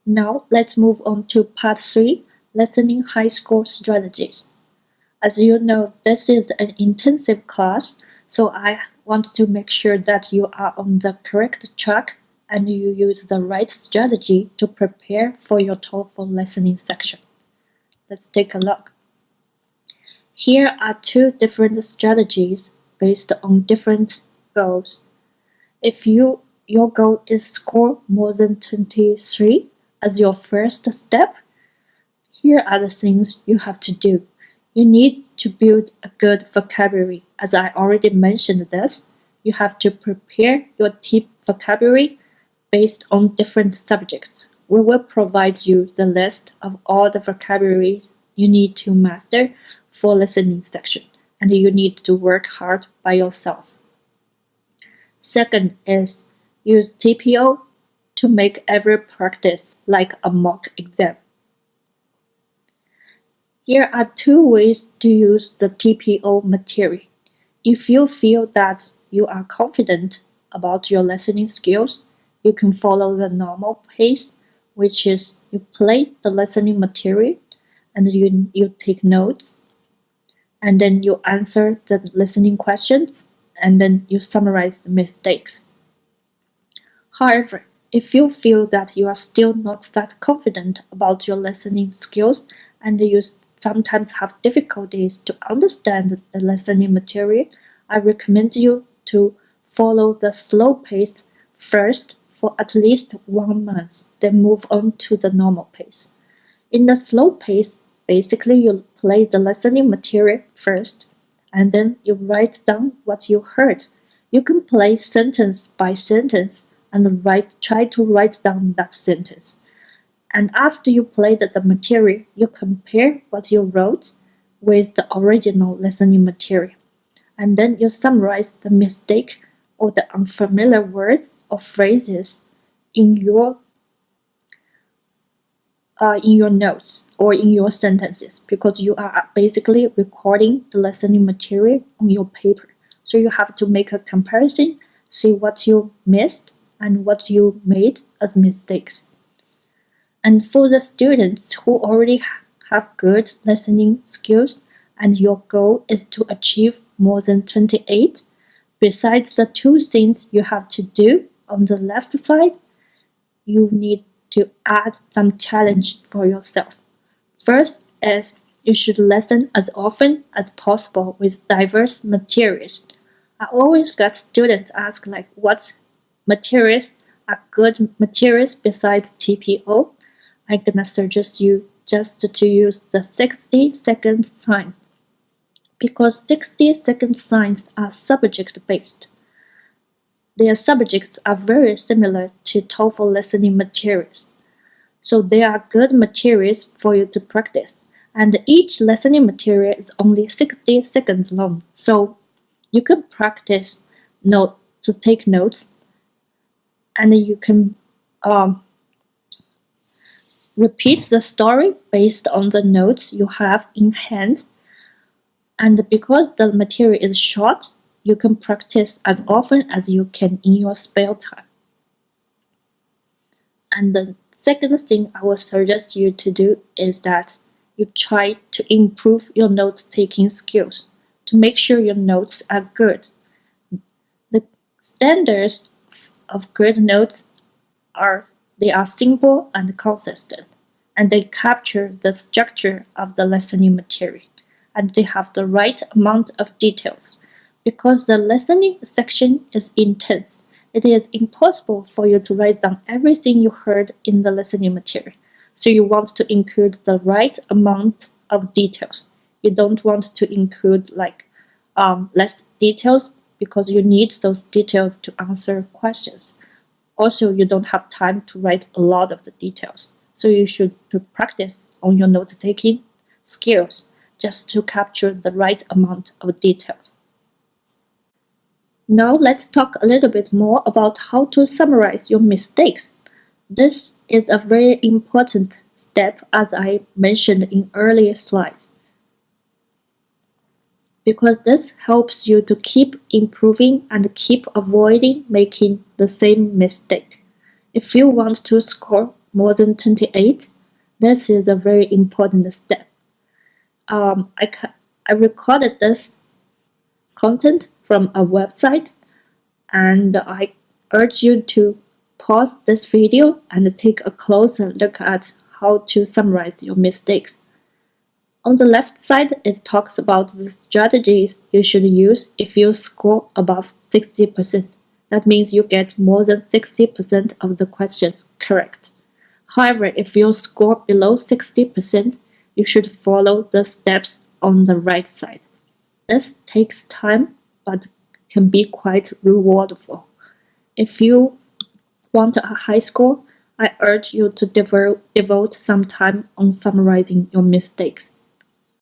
Now let's move on to part 3, Listening High Score Strategies. As you know, this is an intensive class, so I want to make sure that you are on the correct track and you use the right strategy to prepare for your TOEFL listening section. Let's take a look. Here are 2 different strategies based on different goals. If your goal is score more than 23 as your first step, here are the things you have to do. You need to build a good vocabulary. As I already mentioned this, you have to prepare your tip vocabulary based on different subjects. We will provide you the list of all the vocabularies you need to master for listening section, and you need to work hard by yourself. Second is use TPO to make every practice like a mock exam. Here are 2 ways to use the TPO material. If you feel that you are confident about your listening skills, you can follow the normal pace, which is you play the listening material and you take notes, and then you answer the listening questions, and then you summarize the mistakes. However, if you feel that you are still not that confident about your listening skills and you sometimes have difficulties to understand the listening material, I recommend you to follow the slow pace first for at least 1 month, then move on to the normal pace. In the slow pace, basically you play the listening material first, and then you write down what you heard. You can play sentence by sentence and try to write down that sentence. And after you play the material, you compare what you wrote with the original listening material. And then you summarize the mistake or the unfamiliar words or phrases in your notes or in your sentences, because you are basically recording the listening material on your paper. So you have to make a comparison, see what you missed and what you made as mistakes. And for the students who already have good listening skills and your goal is to achieve more than 28, besides the 2 things you have to do on the left side, you need to add some challenge for yourself. First is you should listen as often as possible with diverse materials. I always get students ask what materials are good materials besides TPO. I'm gonna suggest you just to use the 60-second signs, because 60-second signs are subject-based. Their subjects are very similar to TOEFL listening materials. So they are good materials for you to practice. And each listening material is only 60 seconds long. So you can practice to take notes, and you can repeat the story based on the notes you have in hand. And because the material is short, you can practice as often as you can in your spare time. And the second thing I would suggest you to do is that you try to improve your note-taking skills to make sure your notes are good. The standards of good notes are simple and consistent, and they capture the structure of the listening material, and they have the right amount of details. Because the listening section is intense, it is impossible for you to write down everything you heard in the listening material. So you want to include the right amount of details. You don't want to include less details, because you need those details to answer questions. Also, you don't have time to write a lot of the details. So you should practice on your note-taking skills just to capture the right amount of details. Now let's talk a little bit more about how to summarize your mistakes. This is a very important step, as I mentioned in earlier slides, because this helps you to keep improving and keep avoiding making the same mistake. If you want to score more than 28, this is a very important step. I recorded this content from a website, and I urge you to pause this video and take a closer look at how to summarize your mistakes. On the left side, it talks about the strategies you should use if you score above 60%. That means you get more than 60% of the questions correct. However, if you score below 60%, you should follow the steps on the right side. This takes time, but can be quite rewardful. If you want a high score, I urge you to devote some time on summarizing your mistakes.